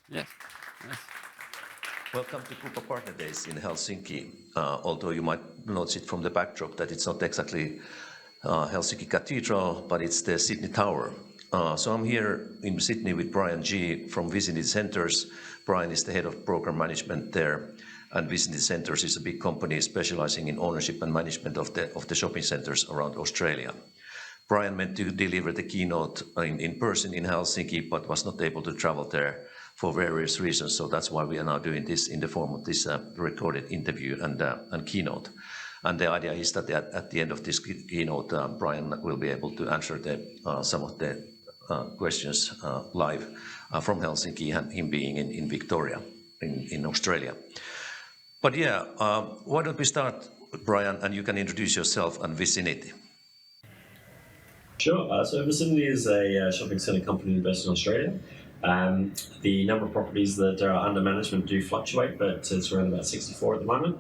Yes. Yes. Welcome to Quuppa Partner Days in Helsinki. Although you might notice it from the backdrop that it's not exactly Helsinki Cathedral, but it's the Sydney Tower. So I'm here in Sydney with Brian G. from Vicinity Centres. Brian is the head of program management there, and Vicinity Centres is a big company specializing in ownership and management of the shopping centres around Australia. Brian meant to deliver the keynote in person in Helsinki, but was not able to travel there for various reasons. So that's why we are now doing this in the form of this recorded interview and keynote. And the idea is that at the end of this keynote, Brian will be able to answer some of the questions live from Helsinki, and him being in Victoria, in Australia. But yeah, why don't we start, Brian, and you can introduce yourself and Vicinity. Sure. So Vicinity is a shopping centre company based in Australia. The number of properties that are under management do fluctuate, but it's around about 64 at the moment.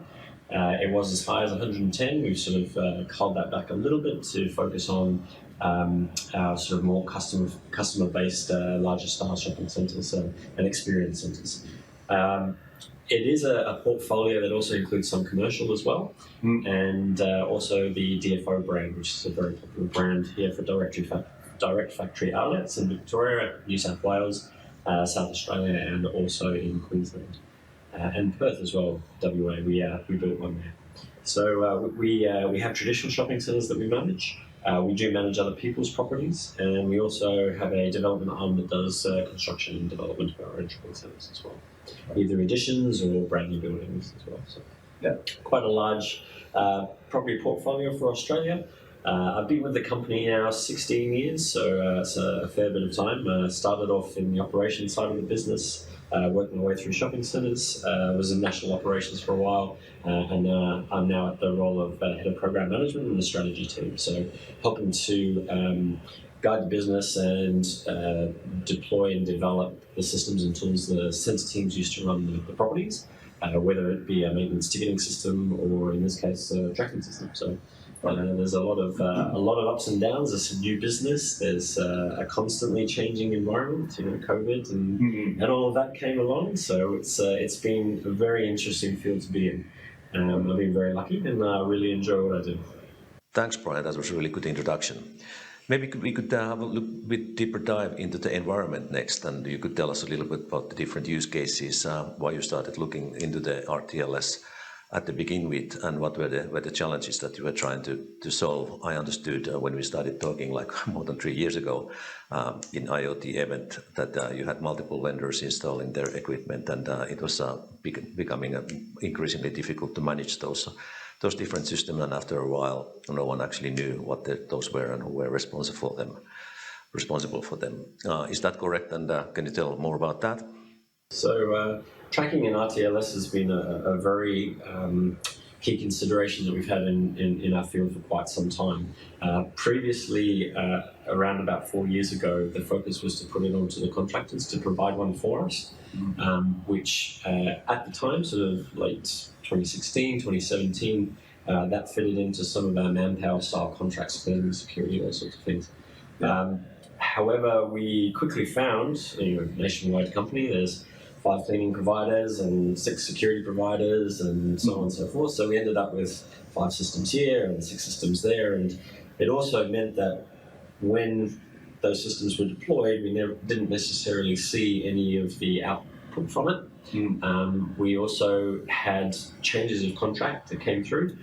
It was as high as 110. We've sort of culled that back a little bit to focus on our sort of more customer-based, larger style shopping centres and experience centres. It is a portfolio that also includes some commercial as well, and also the DFO brand, which is a very popular brand here for direct factory outlets in Victoria, New South Wales, South Australia, and also in Queensland. And Perth as well, WA, we built one there. So we have traditional shopping centres that we manage. We do manage other people's properties, and we also have a development arm that does construction and development of our own shopping centres as well, either additions or brand new buildings as well. So yeah, quite a large property portfolio for Australia. I've been with the company now 16 years, so it's a fair bit of time. Started off in the operations side of the business, worked my way through shopping centres, was in national operations for a while, and I'm now at the role of head of program management in the strategy team. So helping to guide the business and deploy and develop the systems and tools the centre teams use to run the properties, whether it be a maintenance ticketing system or, in this case, a tracking system. So there's a lot of ups and downs. It's a new business. There's a constantly changing environment. COVID and all of that came along. So it's been a very interesting field to be in. I've been very lucky, and I really enjoy what I do. Thanks, Brian. That was a really good introduction. Maybe we could have a bit deeper dive into the environment next, and you could tell us a little bit about the different use cases, why you started looking into the RTLS at the begin with, and what were the challenges that you were trying to solve. I understood when we started talking like more than 3 years ago in IoT event that you had multiple vendors installing their equipment, and it was becoming increasingly difficult to manage those different systems, and after a while no one actually knew what those were and who were responsible for them. Is that correct, and can you tell more about that? So tracking in RTLS has been a very key consideration that we've had in our field for quite some time. Previously, around about 4 years ago, the focus was to put it onto the contractors to provide one for us, which at the time, sort of late 2016, 2017, that fitted into some of our manpower style contracts, cleaning, security, those sorts of things. However, we quickly found, nationwide company, there's 5 cleaning providers and 6 security providers and so on and so forth. So we ended up with 5 systems here and 6 systems there. And it also meant that when those systems were deployed, we didn't necessarily see any of the output from it. We also had changes of contract that came through.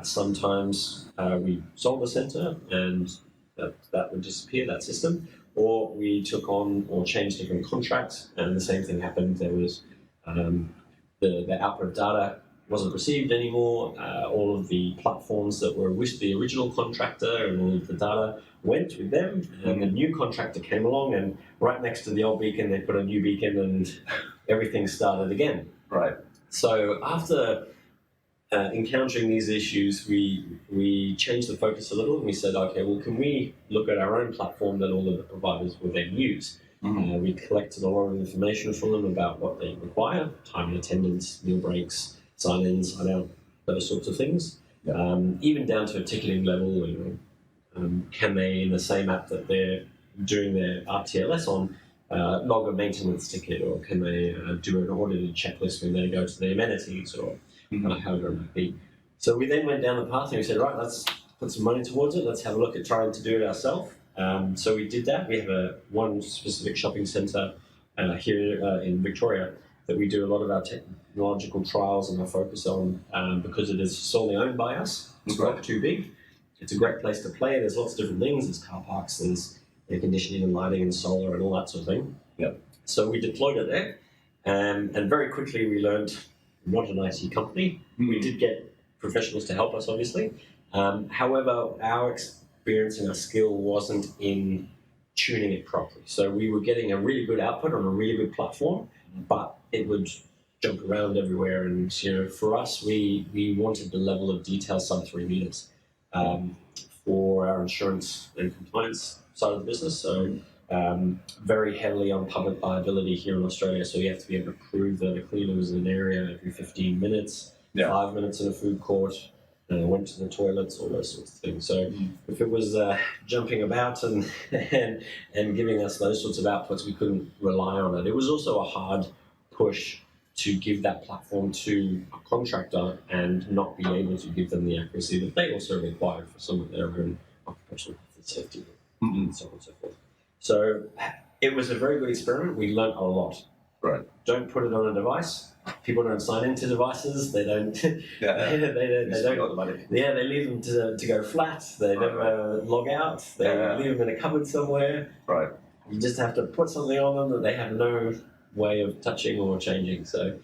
Sometimes we sold the centre and that would disappear, that system. Or we took on or changed different contracts, and the same thing happened. There was the output of data wasn't received anymore. All of the platforms that were with the original contractor and all of the data went with them, and the new contractor came along, and right next to the old beacon, they put a new beacon, and everything started again. Right. So after encountering these issues, we changed the focus a little, and we said, okay, well, can we look at our own platform that all of the providers will then use? We collected a lot of information from them about what they require: time and attendance, meal breaks, sign-in, sign-out, those sorts of things. Even down to a ticketing level, can they, in the same app that they're doing their RTLS on, log a maintenance ticket, or can they do an audited checklist when they go to the amenities, or however it might be. So we then went down the path and we said, right, let's put some money towards it. Let's have a look at trying to do it ourselves. So we did that. We have one specific shopping centre here in Victoria that we do a lot of our technological trials and our focus on because it is solely owned by us. It's not too big. It's a great place to play. There's lots of different things. There's car parks, there's air conditioning and lighting and solar and all that sort of thing. Yep. So we deployed it there, and very quickly we learned we're not an IT company. We did get professionals to help us, obviously. However, our experience and our skill wasn't in tuning it properly. So we were getting a really good output on a really good platform, but it would jump around everywhere. And for us, we wanted the level of detail sub 3 meters for our insurance and compliance side of the business. So very heavily on public liability here in Australia. So you have to be able to prove that a cleaner was in an area every 15 minutes, 5 minutes in a food court, went to the toilets, all those sorts of things. So if it was jumping about and giving us those sorts of outputs, we couldn't rely on it. It was also a hard push to give that platform to a contractor and not be able to give them the accuracy that they also required for some of their own occupational health and safety and so on and so forth. So it was a very good experiment. We learned a lot. Right. Don't put it on a device. People don't sign into devices. They don't. they don't. Automatic. Yeah, they leave them to go flat. They never log out. They leave them in a cupboard somewhere. Right. You just have to put something on them that they have no way of touching or changing. So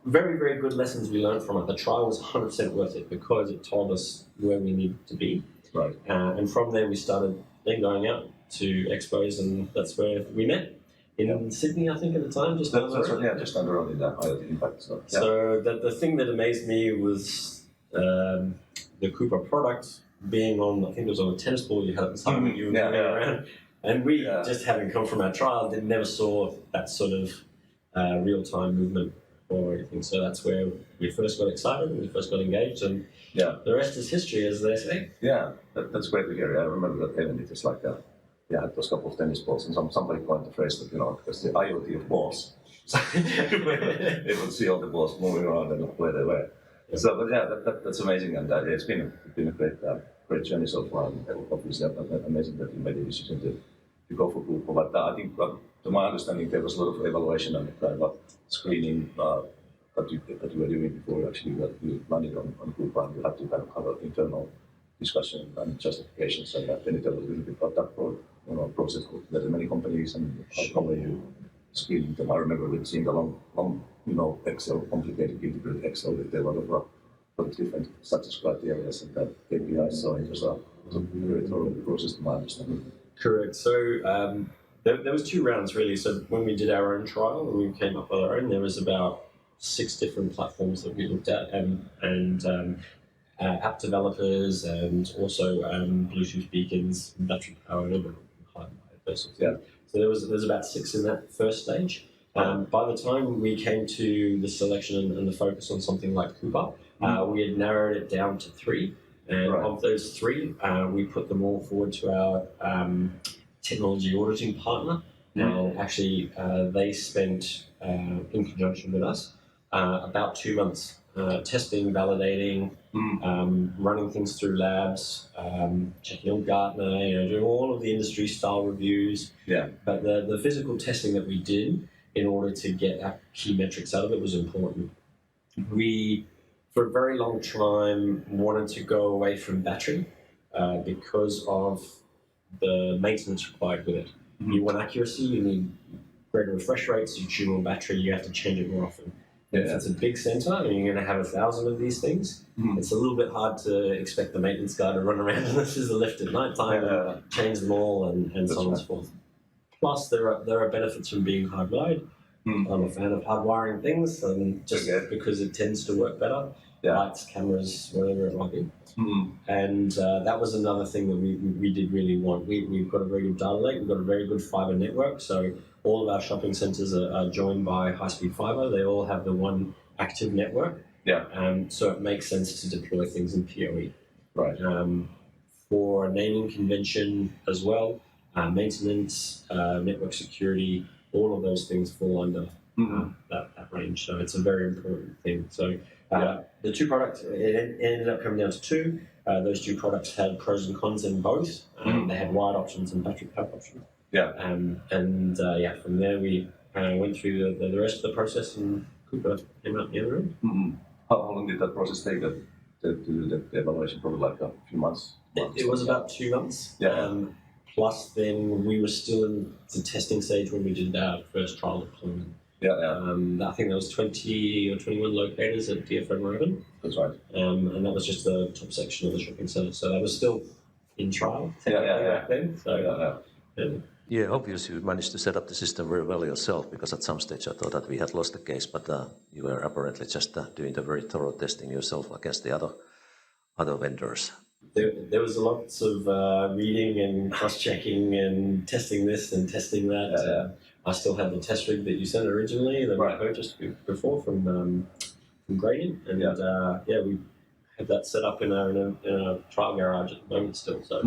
very, very good lessons we learned from it. The trial was 100% worth it because it told us where we needed to be. Right. And from there we started then going out to expos, and that's where we met. In Sydney, I think, at the time, just down the road. Just down the road in that IoT Impact. So the thing that amazed me was the Quuppa product being on, I think it was on a tennis ball you had at the time when you were going around. And we, just having come from our trial, never saw that sort of real-time movement or anything. So that's where we first got excited and we first got engaged. And the rest is history, as they say. Yeah, that's great to hear. I remember that event. It was like it was a couple of tennis balls, and somebody coined the phrase that, because the IoT of balls. They would see all the balls moving around and where they were. So, but that's amazing, and it's been a great journey so far. And obviously, amazing that you made the decision to go for Quuppa. But I think, to my understanding, there was a lot of evaluation and kind of screening that you were doing before actually you landed on Quuppa, and you had to kind of have an internal discussion and justifications. And can you tell us a little bit about that process? There are many companies, and how were you screening them? I remember we'd seen the long Excel, complicated integrated Excel with a lot of different success criteria and KPIs. So it was a very thorough process, to my understanding. Correct. So there was 2 rounds really. So when we did our own trial and we came up with our own, there was about 6 different platforms that we looked at, and app developers, and also Bluetooth beacons, battery powered, those sorts of things. So there's about 6 in that first stage. By the time we came to the selection and the focus on something like Quuppa, we had narrowed it down to 3. And of those 3, we put them all forward to our technology auditing partner. And actually, they spent, in conjunction with us, about 2 months testing, validating, running things through labs, checking on Gartner, doing all of the industry style reviews. But the physical testing that we did in order to get our key metrics out of it was important. We, for a very long time, wanted to go away from battery because of the maintenance required with it. You want accuracy, you need greater refresh rates, you tune more battery, you have to change it more often. If it's a big centre and you're going to have 1,000 of these things, it's a little bit hard to expect the maintenance guy to run around and this is a lift at night time and change them all and so on and so forth. Plus, there are benefits from being hardwired. I'm a fan of hardwiring things, and just because it tends to work better. Lights, cameras, whatever it might be. And that was another thing that we did really want. We've got a very good data lake, we've got a very good fibre network, so all of our shopping centres are joined by high-speed fibre. They all have the one active network. So it makes sense to deploy things in PoE. For a naming convention as well, maintenance, network security, all of those things fall under that range. So it's a very important thing. So the two products, it ended up coming down to two. Those two products had pros and cons in both. They had wide options and battery pack options. From there we went through the rest of the process, and Quuppa came out the other end. How long did that process take? To do the evaluation? Probably like a few months. It was about 2 months. Plus, then we were still in the testing stage when we did our first trial deployment. I think there was 20 or 21 locators at DFO Rowan. That's right. And that was just the top section of the shopping centre. So that was still in trial back then. So, Yeah, obviously you managed to set up the system very well yourself, because at some stage I thought that we had lost the case, but you were apparently just doing the very thorough testing yourself against the other vendors. There was lots of reading and cross-checking and testing this and testing that. I still had the test rig that you sent originally that we purchased before from Gradient, and we have that set up in a trial garage at the moment still. So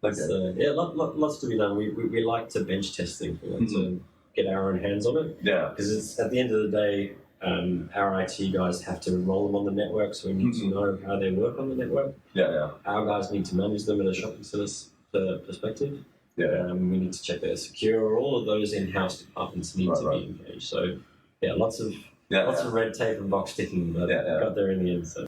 lots to be done. We like to bench test things. We like to get our own hands on it. Because it's at the end of the day, our IT guys have to enroll them on the network, so we need to know how they work on the network. Our guys need to manage them at a shopping centre perspective. We need to check they're secure. All of those in-house departments need to be engaged. So lots of red tape and box ticking, but got there in the end. So.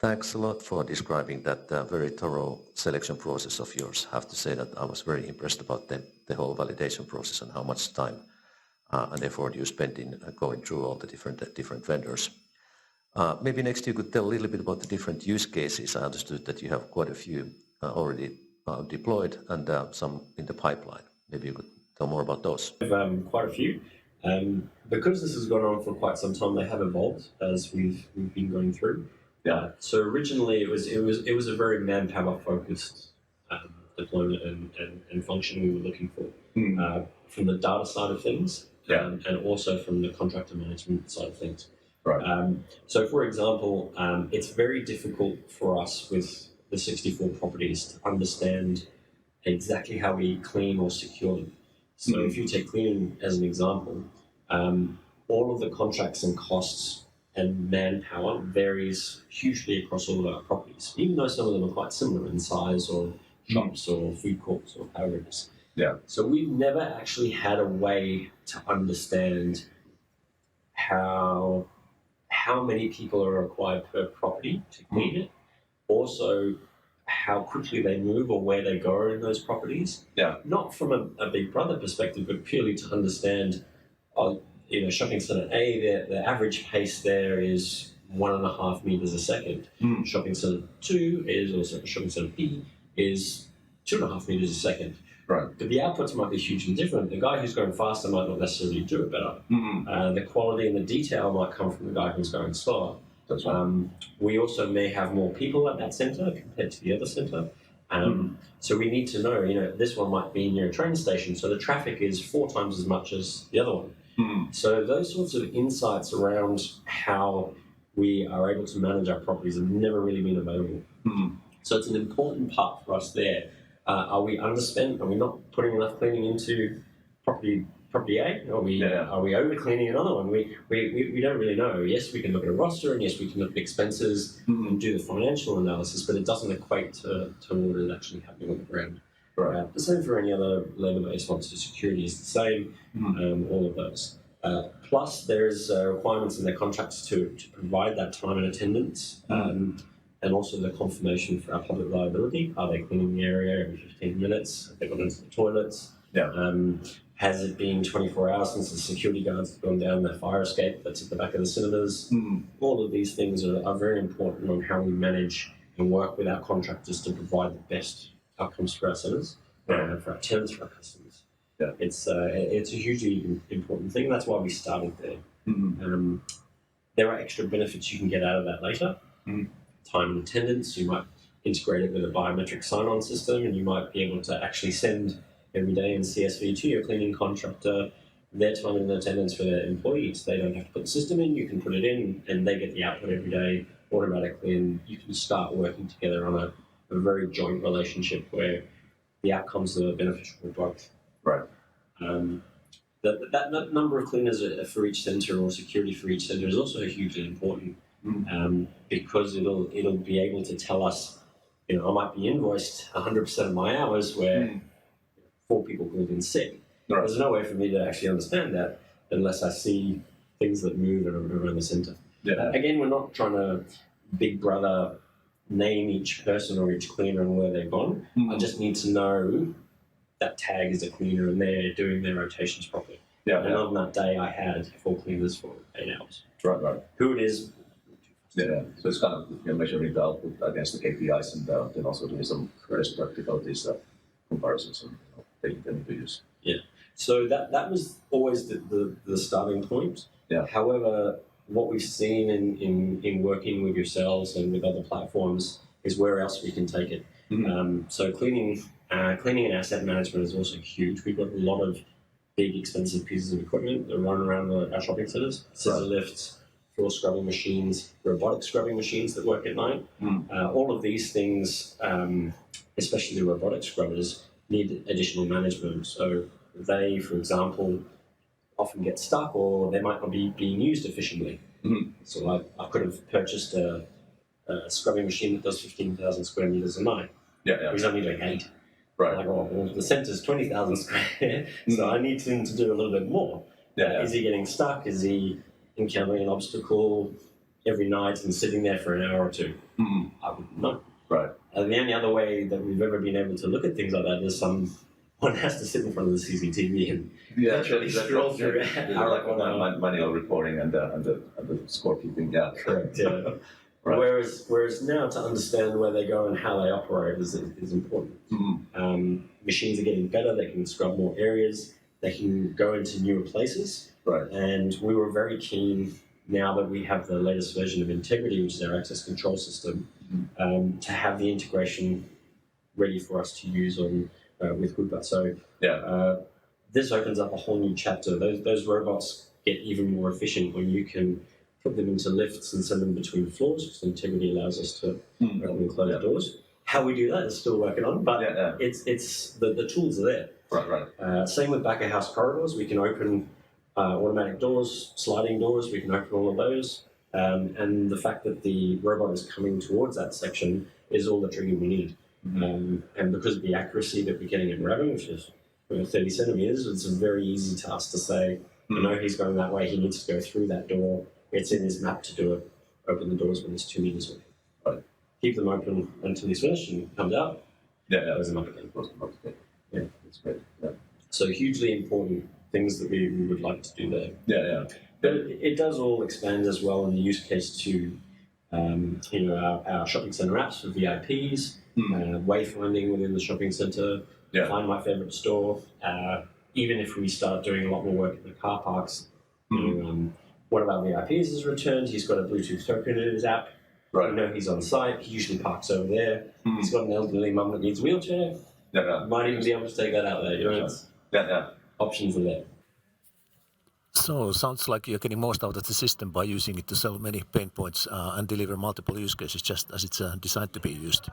Thanks a lot for describing that very thorough selection process of yours. I have to say that I was very impressed about the whole validation process and how much time and effort you spent in going through all the different vendors. Maybe next you could tell a little bit about the different use cases. I understood that you have quite a few already deployed and some in the pipeline. Maybe you could tell more about those. Quite a few. Because this has gone on for quite some time, they have evolved as we've been going through. So originally it was a very manpower focused deployment and function we were looking for from the data side of things and also from the contractor management side of things. So for example, it's very difficult for us with the 64 properties to understand exactly how we clean or secure them. So if you take cleaning as an example, all of the contracts and costs and manpower varies hugely across all of our properties, even though some of them are quite similar in size or shops or food courts or however it is. So we've never actually had a way to understand how many people are required per property to clean it. Also, how quickly they move or where they go in those properties. Not from a Big Brother perspective, but purely to understand, shopping centre A, the average pace there is 1.5 meters a second. Shopping centre 2 is also shopping centre B is 2.5 meters a second. But the outputs might be hugely different. The guy who's going faster might not necessarily do it better. The quality and the detail might come from the guy who's going slower. We also may have more people at that centre compared to the other centre. So we need to know, this one might be near a train station, so the traffic is 4 times as much as the other one. So those sorts of insights around how we are able to manage our properties have never really been available. So it's an important part for us there. Are we underspent? Are we not putting enough cleaning into property A? Are we over cleaning another one? We don't really know. Yes, we can look at a roster, and yes, we can look at expenses and do the financial analysis, but it doesn't equate to what is actually happening on the ground. The same for any other labor-based ones. So security is the same. All of those. Plus, there's requirements in their contracts to provide that time and attendance. And also the confirmation for our public liability. Are they cleaning the area every 15 minutes? Have they gone into the toilets? Has it been 24 hours since the security guards have gone down the fire escape that's at the back of the cinemas? All of these things are very important on how we manage and work with our contractors to provide the best outcomes for our centres, for our tenants, for our customers. It's a hugely important thing. That's why we started there. There are extra benefits you can get out of that later. Time and attendance, you might integrate it with a biometric sign-on system, and you might be able to actually send every day in CSV to your cleaning contractor their time and attendance for their employees. They don't have to put the system in, you can put it in, and they get the output every day automatically, and you can start working together on a very joint relationship where the outcomes that are beneficial for both. Right. That number of cleaners for each centre or security for each centre is also hugely important, because it'll be able to tell us, I might be invoiced 100% of my hours where 4 people called in sick. Right. There's no way for me to actually understand that unless I see things that move around the centre. Yeah. Again, we're not trying to Big Brother name each person or each cleaner and where they've gone. I just need to know that tag is a cleaner and they're doing their rotations properly. Yeah. And on that day, I had 4 cleaners for 8 hours. Right. Who it is? Yeah. So it's kind of measuring the output against the KPIs and then also doing some best practicalities comparisons and taking them into use. Yeah. So that was always the starting point. Yeah. However, what we've seen in working with yourselves and with other platforms is where else we can take it. So cleaning and asset management is also huge. We've got a lot of big, expensive pieces of equipment that run around our shopping centres. Scissor lifts, floor scrubbing machines, robotic scrubbing machines that work at night. All of these things, especially the robotic scrubbers, need additional management. So they, for example, often get stuck or they might not be being used efficiently. So I could have purchased a scrubbing machine that does 15,000 square metres a night. Yeah. He's only doing 8. Right. Like, well, the centre's 20,000 square, so I need him to do a little bit more. Is he getting stuck? Is he encountering an obstacle every night and sitting there for an hour or 2? I wouldn't know. Right. And the only other way that we've ever been able to look at things like that is one has to sit in front of the CCTV and literally scroll through manual reporting and the scorekeeping. Yeah. Correct. Yeah. Right. Whereas now to understand where they go and how they operate is important. Machines are getting better. They can scrub more areas. They can go into newer places. Right. And we were very keen, now that we have the latest version of Integrity, which is our access control system, to have the integration ready for us to use with Quuppa. So this opens up a whole new chapter. Those robots get even more efficient when you can put them into lifts and send them between floors, because Integrity allows us to open and close doors. How we do that is still working on, but it's the tools are there. Right. Same with back of house corridors. We can open automatic doors, sliding doors. We can open all of those. And the fact that the robot is coming towards that section is all the triggering we need. And because of the accuracy that we're getting in grabbing, which is 30 centimeters, it's a very easy task to say, he's going that way, he needs to go through that door. It's in his map to do it. Open the doors when he's 2 meters away. Right. Keep them open until he's finished and comes out. Close them up again. Yeah, that's great. Yeah. So hugely important things that we would like to do there. Yeah. But it does all expand as well in the use case to, our shopping centre apps for VIPs, wayfinding within the shopping centre, find my favourite store. Even if we start doing a lot more work in the car parks, one of our VIPs has returned. He's got a Bluetooth token in his app. Right. We know he's on site. He usually parks over there. He's got an elderly mum that needs a wheelchair. Might even be able to take that out there. Options are there. So sounds like you're getting most out of the system by using it to solve many pain points and deliver multiple use cases just as it's designed to be used.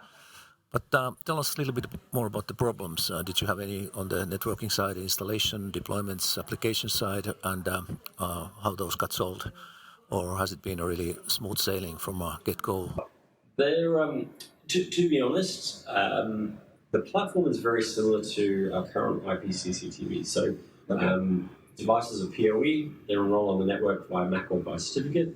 But tell us a little bit more about the problems. Did you have any on the networking side, installation, deployments, application side, and how those got solved? Or has it been a really smooth sailing from get-go? To be honest, the platform is very similar to our current IP CCTV. So devices are PoE, they enroll on the network via MAC or by certificate.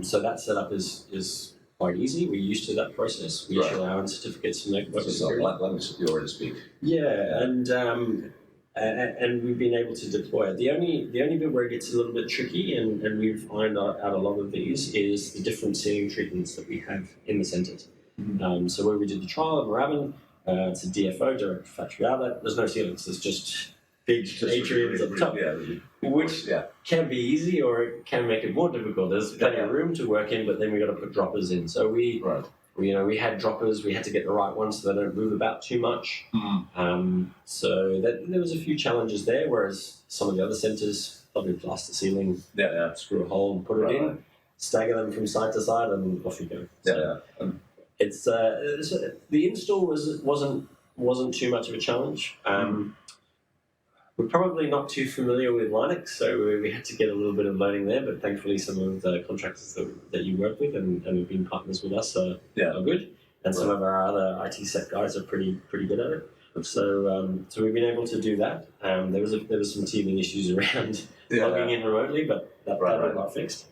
So that setup is quite easy. We're used to that process. We issue our own certificates for network security. Language that you already speak. And we've been able to deploy it. The only bit where it gets a little bit tricky, and we find out a lot of these, is the different ceiling treatments that we have in the centres. So where we did the trial of Moorabbin, it's a DFO, direct factory outlet. There's no ceilings. There's just big atriums up top, which can be easy or it can make it more difficult. There's plenty of room to work in, but then we got to put droppers in. So we had droppers. We had to get the right ones so they don't move about too much. So there was a few challenges there. Whereas some of the other centres, probably plaster ceiling, screw a hole and put it in, stagger them from side to side, and off you go. It's the install wasn't wasn't too much of a challenge. We're probably not too familiar with Linux, so we had to get a little bit of learning there, but thankfully some of the contractors that you work with and have been partners with us are good, and some of our other IT set guys are pretty good at it. So we've been able to do that. There was some teething issues around logging in remotely, but that got fixed.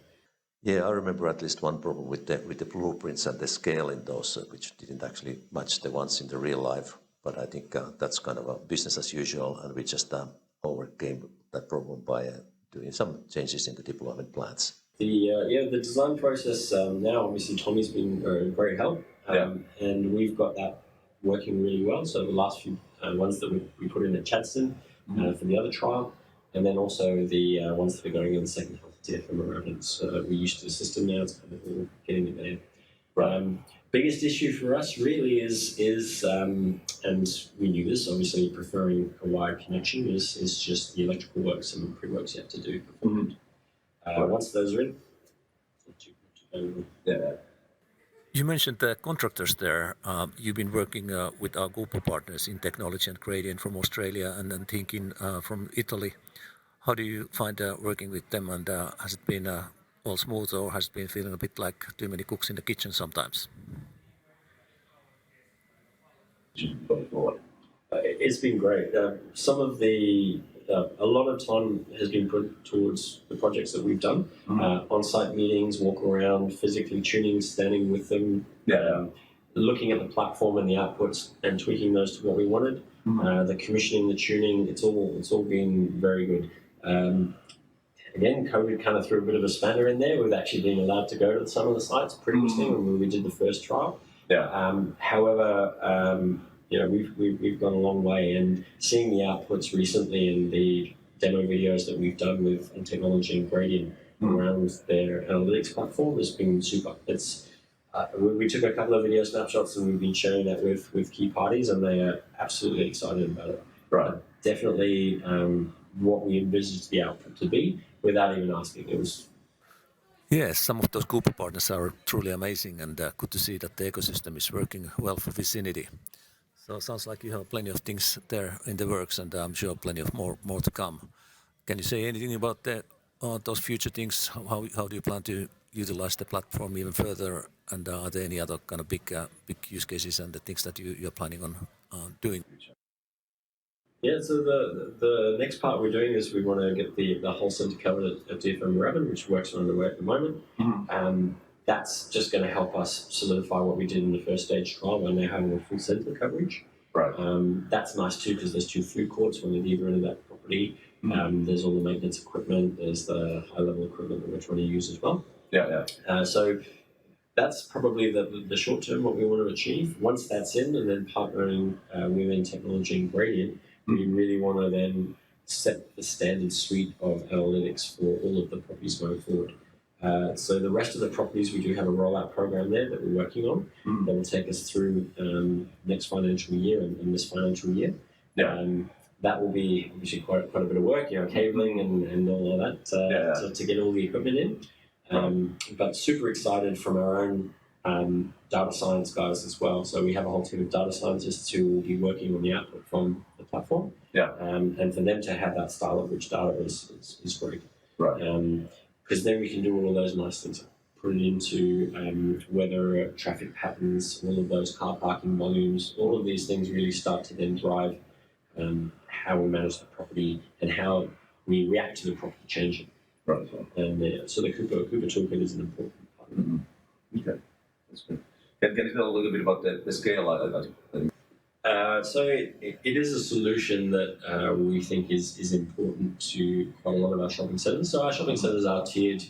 Yeah, I remember at least one problem with the blueprints and the scale in those, which didn't actually match the ones in the real life. But I think that's kind of a business as usual, and we just overcame that problem by doing some changes in the deployment plans. The design process now, obviously Tommy's been a great help, and we've got that working really well. So the last few ones that we put in at Chadstone for the other trial, and then also the ones that are going in the second half of DFM around. We're used to the system now, it's kind of all getting it there. Biggest issue for us really is and we knew this, obviously preferring a wired connection is just the electrical works and pre-works you have to do beforehand. Once those are in, You mentioned the contractors there. You've been working with our Quuppa partners in technology and gradient from Australia and then thinking from Italy. How do you find working with them, and has it been all smooth, or has it been feeling a bit like too many cooks in the kitchen sometimes? It's been great. Some of a lot of time has been put towards the projects that we've done. On-site meetings, walk around, physically tuning, standing with them, looking at the platform and the outputs and tweaking those to what we wanted. The commissioning, the tuning, it's all been very good. Again, COVID kind of threw a bit of a spanner in there with actually being allowed to go to some of the sites previously when we did the first trial. However, we've gone a long way, and seeing the outputs recently in the demo videos that we've done with technology and gradient around their analytics platform has been super. We took a couple of video snapshots and we've been sharing that with key parties, and they are absolutely excited about it. Definitely what we envisaged the output to be without even asking. It was. Yes, some of those Quuppa partners are truly amazing, and good to see that the ecosystem is working well for Vicinity. So it sounds like you have plenty of things there in the works, and I'm sure plenty of more to come. Can you say anything about those future things? How do you plan to utilize the platform even further, and are there any other kind of big use cases and the things that you're planning on doing? Yeah, so the next part we're doing is we want to get the whole centre covered at DFM 11, which works on underway at the moment. That's just going to help us solidify what we did in the first stage trial by now having a full centre coverage. That's nice too, because there's 2 food courts when you leave into that property. There's all the maintenance equipment, there's the high-level equipment that we're trying to use as well. So that's probably the short term what we want to achieve. Once that's in, and then partnering within technology and gradient, we really want to then set the standard suite of analytics for all of the properties going forward. So the rest of the properties, we do have a rollout program there that we're working on that will take us through next financial year and this financial year. That will be obviously quite a bit of work, cabling and all of that to get all the equipment in. But super excited from our own data science guys as well. So we have a whole team of data scientists who will be working on the output from the platform. And for them to have that style of rich data is great. Because then we can do all of those nice things, put it into weather, traffic patterns, all of those car parking volumes, all of these things really start to then drive how we manage the property and how we react to the property changing. And so the Quuppa toolkit is an important part of it. Okay, that's good. Can you tell a little bit about the scale? So it is a solution that we think is important to quite a lot of our shopping centres. So our shopping centres are tiered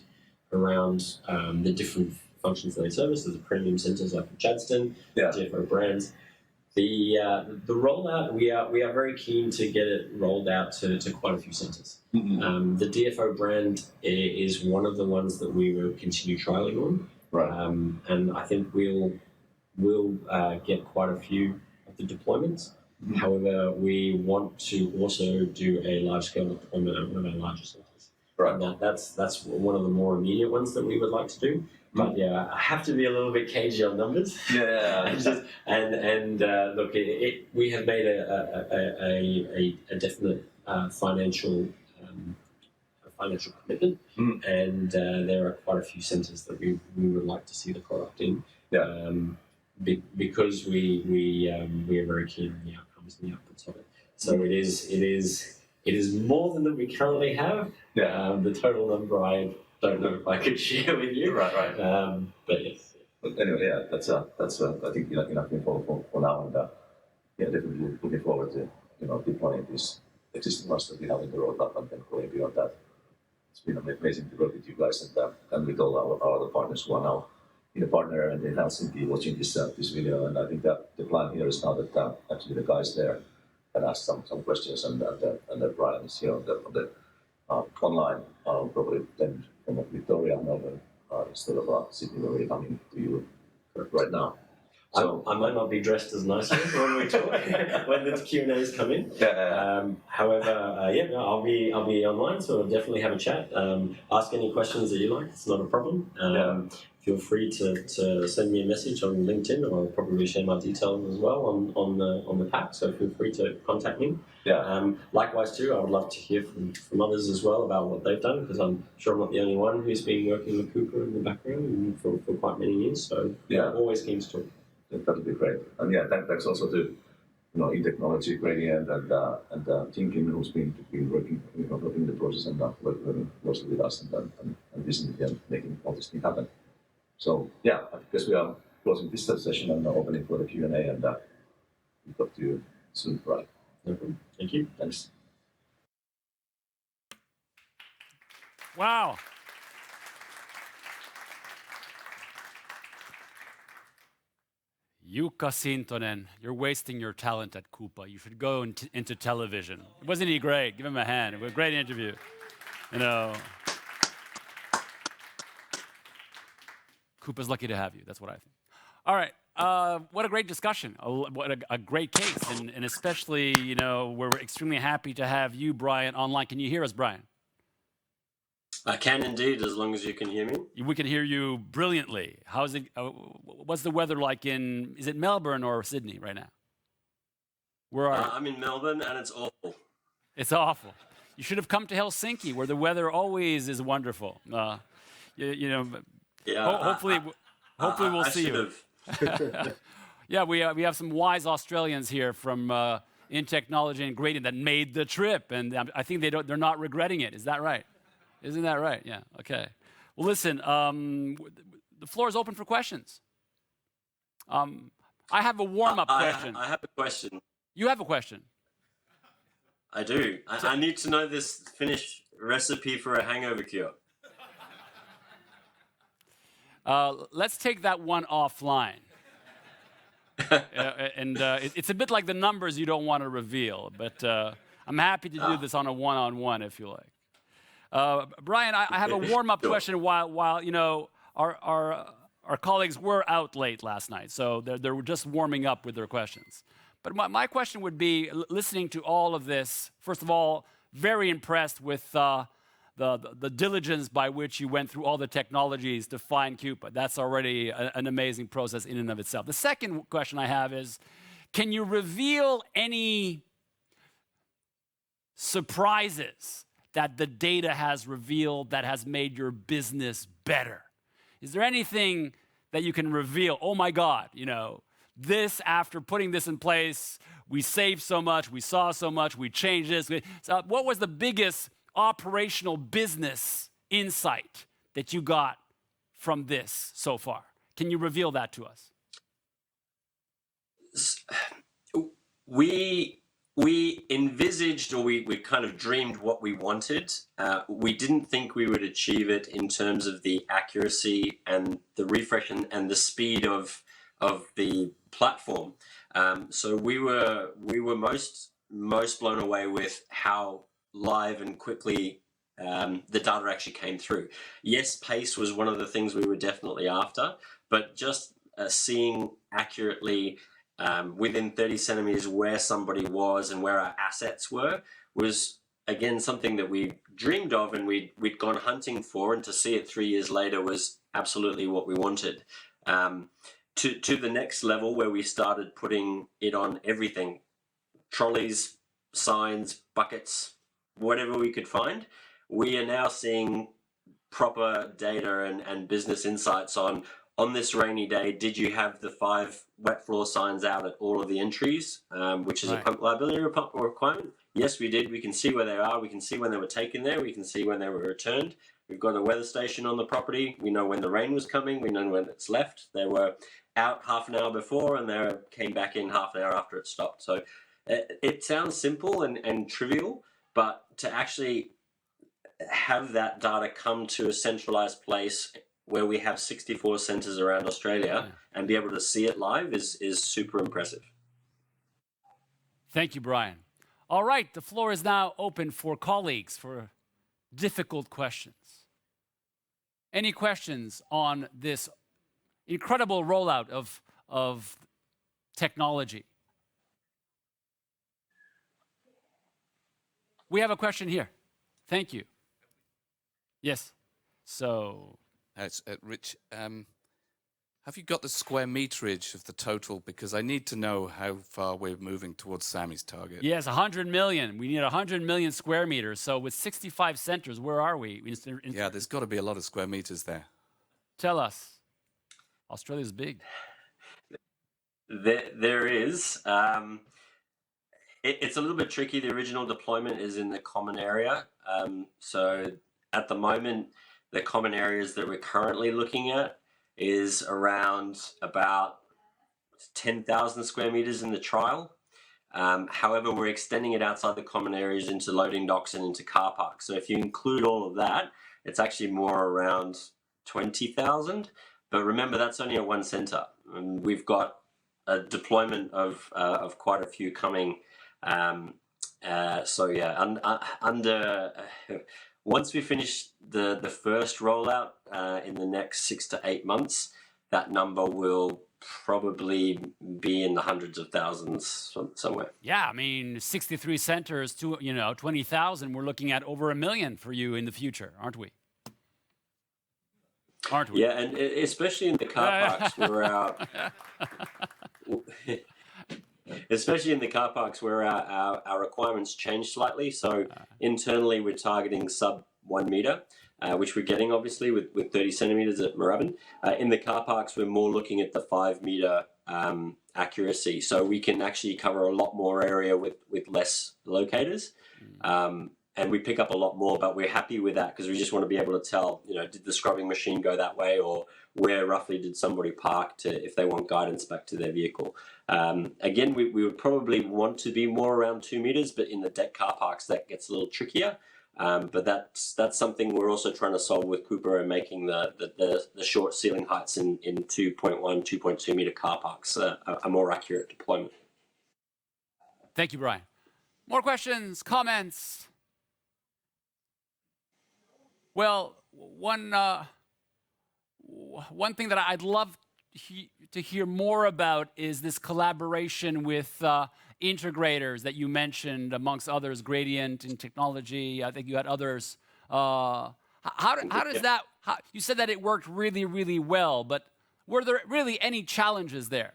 around the different functions that they service. There's the premium centres like Chadstone, DFO brands. The rollout, we are very keen to get it rolled out to quite a few centres. The DFO brand is one of the ones that we will continue trialling on. And I think we'll get quite a few the deployments. However, we want to also do a large-scale deployment at one of our larger centres. Right. And that's one of the more immediate ones that we would like to do. But yeah, I have to be a little bit cagey on numbers. Yeah. and look, we have made a definite financial commitment, and there are quite a few centres that we would like to see the product in. Yeah. Because we are very keen on the outcomes and the outputs of it. So it is more than that we currently have. Yeah. The total number I don't know if I could share with you. Right. But yes. But anyway, yeah, that's I think enough info for now, and yeah, definitely looking forward to deploying these existing ones that we have in the roadmap and then going beyond that. It's been amazing to work with you guys and with all our other partners who are now in a partner and in Helsinki watching this video. And I think that the plan here is now that actually the guys there can ask some questions, and that Brian is here on the online, probably then from Victoria, Melbourne, instead of Sydney, where we're coming to you right now. So I might not be dressed as nicely when we talk when the Q&As come in. However, I'll be online, so I'll definitely have a chat. Ask any questions that you like. It's not a problem. Feel free to send me a message on LinkedIn, or I'll probably share my details as well on the pack. So feel free to contact me. Likewise too, I would love to hear from others as well about what they've done, because I'm sure I'm not the only one who's been working with Quuppa in the background for quite many years. So always keen to talk. That would be great. And thanks also to in technology, Gradient and Team Kim, who's been working in the process and working closely with us and Vicinity and making all this thing happen. So I guess we are closing this session and opening for the Q&A, and we'll talk to you soon, Brian. No problem. Thank you. Thanks. Wow. Jukka Sintonen, you're wasting your talent at Quuppa. You should go into television. Wasn't he great? Give him a hand. It was a great interview. Quuppa's lucky to have you. That's what I think. All right. What a great discussion. What a great case. And especially, we're extremely happy to have you, Brian, online. Can you hear us, Brian? I can indeed, as long as you can hear me. We can hear you brilliantly. How's it? What's the weather like is it Melbourne or Sydney right now? Where are you? I'm in Melbourne, and it's awful. It's awful. You should have come to Helsinki, where the weather always is wonderful. Hopefully we'll see you. Yeah, we have some wise Australians here from in technology and Gradient that made the trip, and I think they're not regretting it. Is that right? Isn't that right? Yeah. Okay. Well, listen. The floor is open for questions. I have a warm-up question. I have a question. You have a question. I do. I need to know this Finnish recipe for a hangover cure. Let's take that one offline. It's a bit like the numbers you don't want to reveal, but I'm happy to do this on a one-on-one if you like. Brian, I have a warm-up question while our colleagues were out late last night, so they're just warming up with their questions. But my question would be, listening to all of this, first of all, very impressed with the diligence by which you went through all the technologies to find Quuppa. That's already an amazing process in and of itself. The second question I have is, can you reveal any surprises that the data has revealed that has made your business better? Is there anything that you can reveal? Oh my God, this, after putting this in place, we saved so much, we saw so much, we changed this. So what was the biggest operational business insight that you got from this so far? Can you reveal that to us? We envisaged, or we kind of dreamed what we wanted. We didn't think we would achieve it in terms of the accuracy and the refresh and the speed of the platform. So we were most blown away with how live and quickly the data actually came through. Yes, pace was one of the things we were definitely after, but just seeing accurately within 30 centimeters where somebody was and where our assets were was, again, something that we dreamed of and we'd gone hunting for, and to see it 3 years later was absolutely what we wanted. To the next level where we started putting it on everything, trolleys, signs, buckets, whatever we could find. We are now seeing proper data and business insights on this rainy day, did you have the 5 wet floor signs out at all of the entries, which is a public liability requirement? Yes, we did. We can see where they are. We can see when they were taken there. We can see when they were returned. We've got a weather station on the property. We know when the rain was coming. We know when it's left. They were out half an hour before and they came back in half an hour after it stopped. So it sounds simple and trivial, but to actually have that data come to a centralized place where we have 64 centres around Australia and be able to see it live is super impressive. Thank you, Brian. All right, the floor is now open for colleagues for difficult questions. Any questions on this incredible rollout of technology? We have a question here. Thank you. Yes. So... It's Rich. Have you got the square meterage of the total? Because I need to know how far we're moving towards Sammy's target. Yes, 100 million. We need 100 million square meters. So with 65 centres, where are we? Yeah, there's got to be a lot of square meters there. Tell us. Australia's big. There is. It's a little bit tricky. The original deployment is in the common area. So at the moment, the common areas that we're currently looking at is around about 10,000 square meters in the trial. However, we're extending it outside the common areas into loading docks and into car parks. So if you include all of that, it's actually more around 20,000. But remember, that's only at one centre. And we've got a deployment of quite a few coming. So yeah, once we finish the first rollout in the next 6 to 8 months, that number will probably be in the hundreds of thousands somewhere. Yeah, I mean, 63 centres to 20,000. We're looking at over 1 million for you in the future, aren't we? Aren't we? Yeah, and especially in the car parks especially in the car parks where our requirements change slightly. So internally, we're targeting sub 1 metre, which we're getting obviously with 30 centimetres at Moorabbin. In the car parks, we're more looking at the 5 metre accuracy. So we can actually cover a lot more area with less locators. And we pick up a lot more, but we're happy with that because we just want to be able to tell, did the scrubbing machine go that way, or where roughly did somebody park if they want guidance back to their vehicle. Again, we would probably want to be more around 2 metres, but in the deck car parks, that gets a little trickier. But that's something we're also trying to solve with Quuppa and making the short ceiling heights in 2.1, 2.2 metre car parks a more accurate deployment. Thank you, Brian. More questions, comments? Well, one thing that I'd love to hear more about is this collaboration with integrators that you mentioned, amongst others, Gradient and Technology. I think you had others. How does that? You said that it worked really, really well, but were there really any challenges there?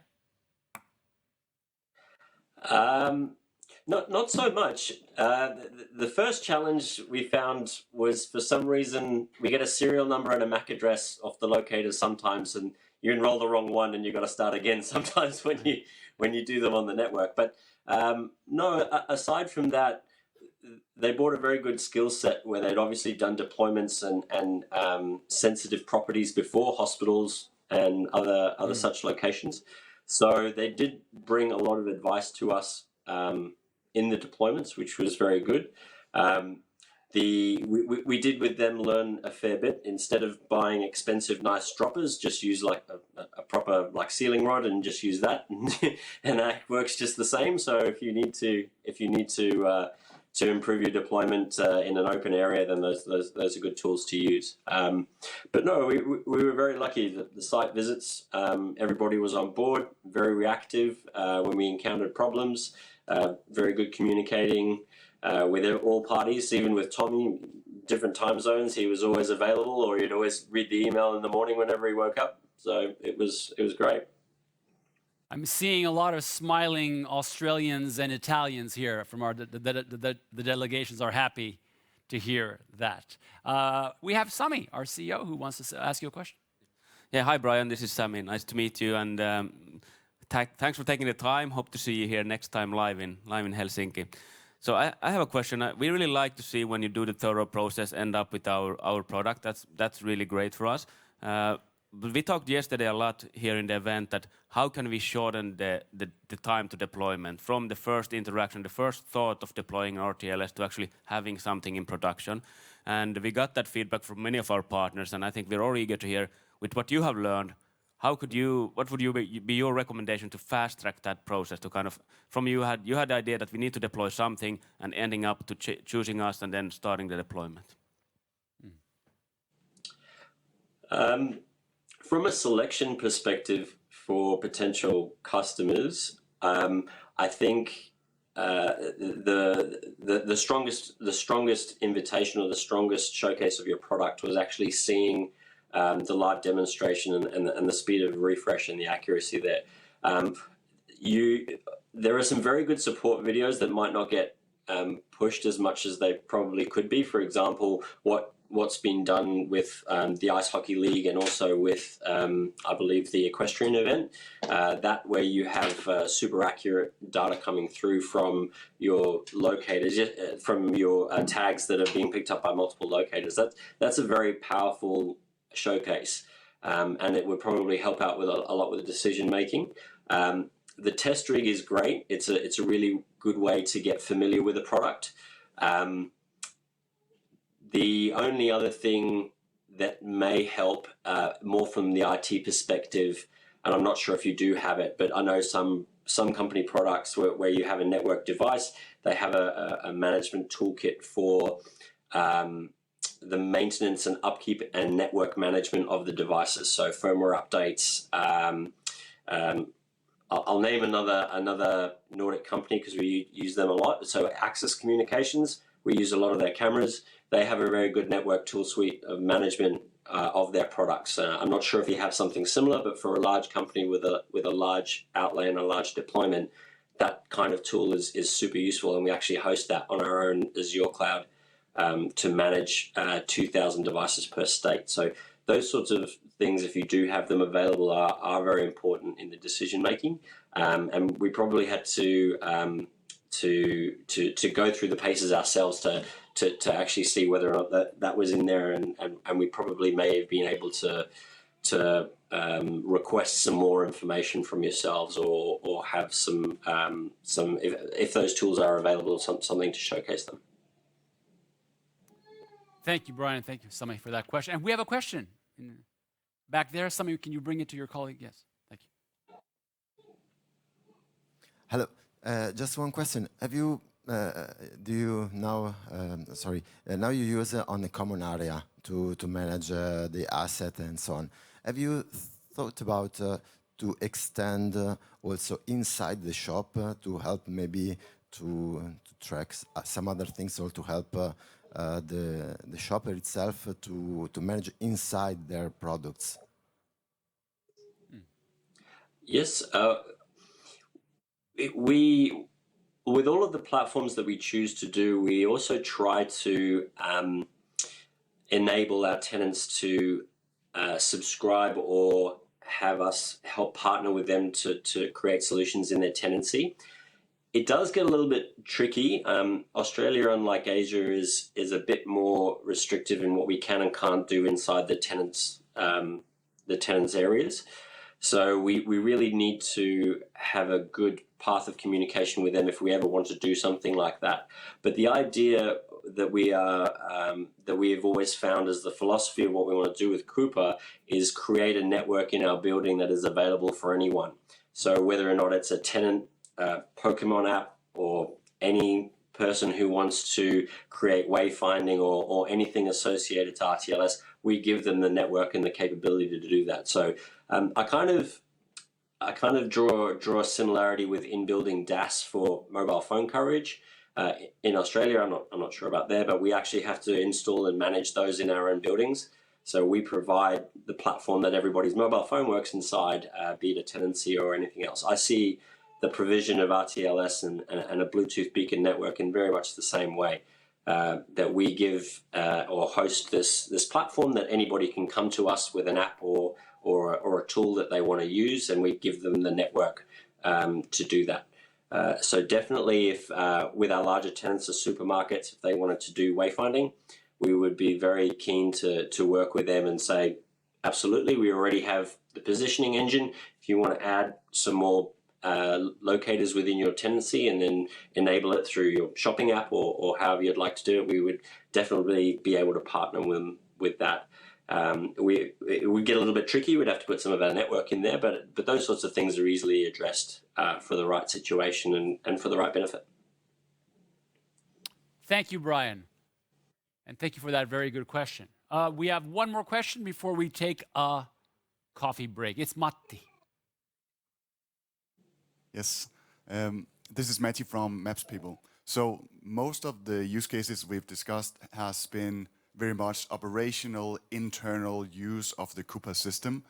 Not so much. The first challenge we found was, for some reason, we get a serial number and a MAC address off the locator sometimes, and you enroll the wrong one and you've got to start again sometimes when you do them on the network. But no, aside from that, they brought a very good skill set where they'd obviously done deployments and sensitive properties before, hospitals and other such locations. So they did bring a lot of advice to us in the deployments, which was very good. We did with them learn a fair bit. Instead of buying expensive, nice droppers, just use like a proper ceiling rod and just use that, and that works just the same. So if you need to improve your deployment in an open area, then those are good tools to use. But no, we were very lucky that the site visits, everybody was on board, very reactive when we encountered problems. Very good communicating with all parties, even with Tommy different time zones, he was always available, or he'd always read the email in the morning whenever he woke up. So it was great. I'm seeing a lot of smiling Australians and Italians here from the delegations are happy to hear that. We have Sami, our CEO, who wants to ask you a question. Yeah, hi Brian, this is Sami. Nice to meet you, and thanks for taking the time. Hope to see you here next time live in Helsinki. So I have a question. We really like to see when you do the thorough process end up with our product. That's really great for us. But we talked yesterday a lot here in the event that how can we shorten the time to deployment from the first interaction, the first thought of deploying RTLS to actually having something in production. And we got that feedback from many of our partners, and I think we're all eager to hear with what you have learned, what would be your recommendation to fast track that process to kind of, from you had the idea that we need to deploy something and ending up to choosing us and then starting the deployment? From a selection perspective for potential customers, I think the strongest invitation or the strongest showcase of your product was actually seeing the live demonstration and the speed of refresh and the accuracy there. There are some very good support videos that might not get pushed as much as they probably could be. For example, what's been done with the Ice Hockey League and also with, I believe, the equestrian event, that where you have super accurate data coming through from your locators, from your tags that are being picked up by multiple locators. That's a very powerful showcase, and it would probably help out with a lot with the decision making. The test rig is great. It's a really good way to get familiar with the product. The only other thing that may help, more from the IT perspective, and I'm not sure if you do have it, but I know some company products where you have a network device, they have a management toolkit for the maintenance and upkeep and network management of the devices. So firmware updates. I'll name another Nordic company because we use them a lot. So Access Communications, we use a lot of their cameras. They have a very good network tool suite of management of their products. I'm not sure if you have something similar, but for a large company with a large outlay and a large deployment, that kind of tool is super useful, and we actually host that on our own Azure cloud to manage 2,000 devices per state. So those sorts of things, if you do have them available, are very important in the decision making. And we probably had to go through the paces ourselves to actually see whether or not that was in there, and we probably may have been able to request some more information from yourselves, or have some if those tools are available, something to showcase them. Thank you, Brian. Thank you, Sami, for that question. And we have a question back there. Sami, can you bring it to your colleague? Yes. Thank you. Hello. Just one question. Have you do you now? Now you use it on a common area to manage the asset and so on. Have you thought about to extend also inside the shop to help maybe to track some other things, or to help the shopper itself to manage inside their products? Yes, with all of the platforms that we choose to do, we also try to enable our tenants to subscribe or have us help partner with them to create solutions in their tenancy. It does get a little bit tricky. Australia, unlike Asia, is a bit more restrictive in what we can and can't do inside the tenants' areas. So we really need to have a good path of communication with them if we ever want to do something like that. But the idea that we have always found as the philosophy of what we want to do with Quuppa is create a network in our building that is available for anyone. So whether or not it's a tenant Pokemon app, or any person who wants to create wayfinding or anything associated to RTLS, we give them the network and the capability to do that. So I kind of draw a similarity with in-building DAS for mobile phone coverage. In Australia, I'm not sure about there, but we actually have to install and manage those in our own buildings. So we provide the platform that everybody's mobile phone works inside, be it a tenancy or anything else. I see the provision of RTLS and a Bluetooth beacon network in very much the same way. That we give or host this platform that anybody can come to us with an app or a tool that they want to use, and we give them the network to do that. So definitely, if with our larger tenants or supermarkets, if they wanted to do wayfinding, we would be very keen to work with them and say, absolutely, we already have the positioning engine. If you want to add some more locators within your tenancy and then enable it through your shopping app or however you'd like to do it, we would definitely be able to partner with that. We get a little bit tricky. We'd have to put some of our network in there, but those sorts of things are easily addressed for the right situation and for the right benefit. Thank you, Brian. And thank you for that very good question. We have one more question before we take a coffee break. It's Matti. Yes, this is Matthew from Maps People. So most of the use cases we've discussed has been very much operational, internal use of the Quuppa system.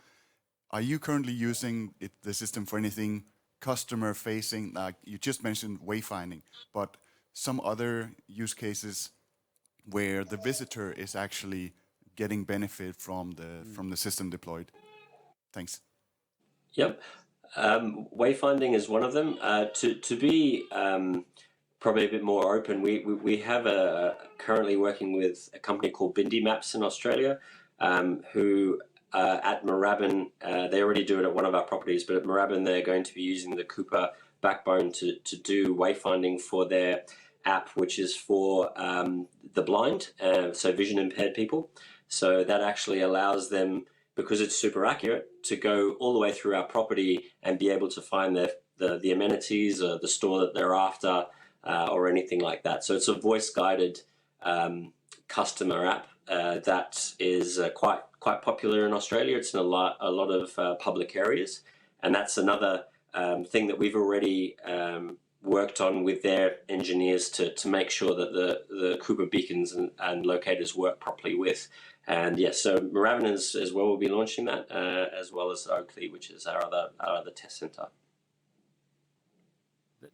Are you currently using the system for anything customer-facing? Like you just mentioned wayfinding, but some other use cases where the visitor is actually getting benefit from the system deployed? Thanks. Yep. Wayfinding is one of them. To be probably a bit more open, we have currently working with a company called Bindi Maps in Australia, who at Moorabbin, they already do it at one of our properties, but at Moorabbin they're going to be using the Quuppa backbone to do wayfinding for their app, which is for the blind, so vision impaired people. So that actually allows them, because it's super accurate, to go all the way through our property and be able to find the amenities or the store that they're after or anything like that. So it's a voice-guided customer app that is quite popular in Australia. It's in a lot of public areas, and that's another thing that we've already worked on with their engineers to make sure that the Quuppa beacons and locators work properly with. And yes, so Moorabbin as well will be launching that, as well as Oakley, which is our other test center.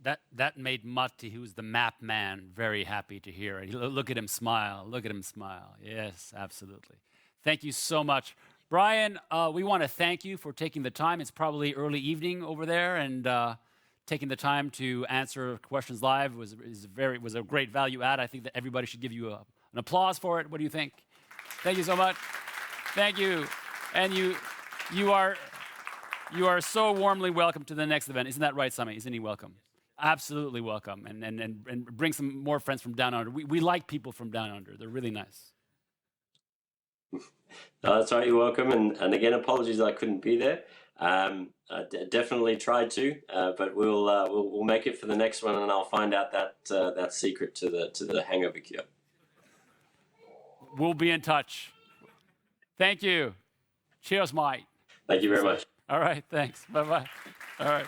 That made Matti, who's the map man, very happy to hear it. Look at him smile. Look at him smile. Yes, absolutely. Thank you so much. Brian, we want to thank you for taking the time. It's probably early evening over there, and taking the time to answer questions live was a great value add. I think that everybody should give you an applause for it. What do you think? Thank you so much. Thank you. And you are so warmly welcome to the next event. Isn't that right, Sami? Isn't he welcome? Absolutely welcome. And bring some more friends from down under. We like people from down under. They're really nice. That's right, you're welcome. And again, apologies that I couldn't be there. I definitely tried to, but we'll make it for the next one, and I'll find out that secret to the hangover cure. We'll be in touch. Thank you. Cheers, Mike. Thank you very much. All right, thanks. Bye-bye. All right.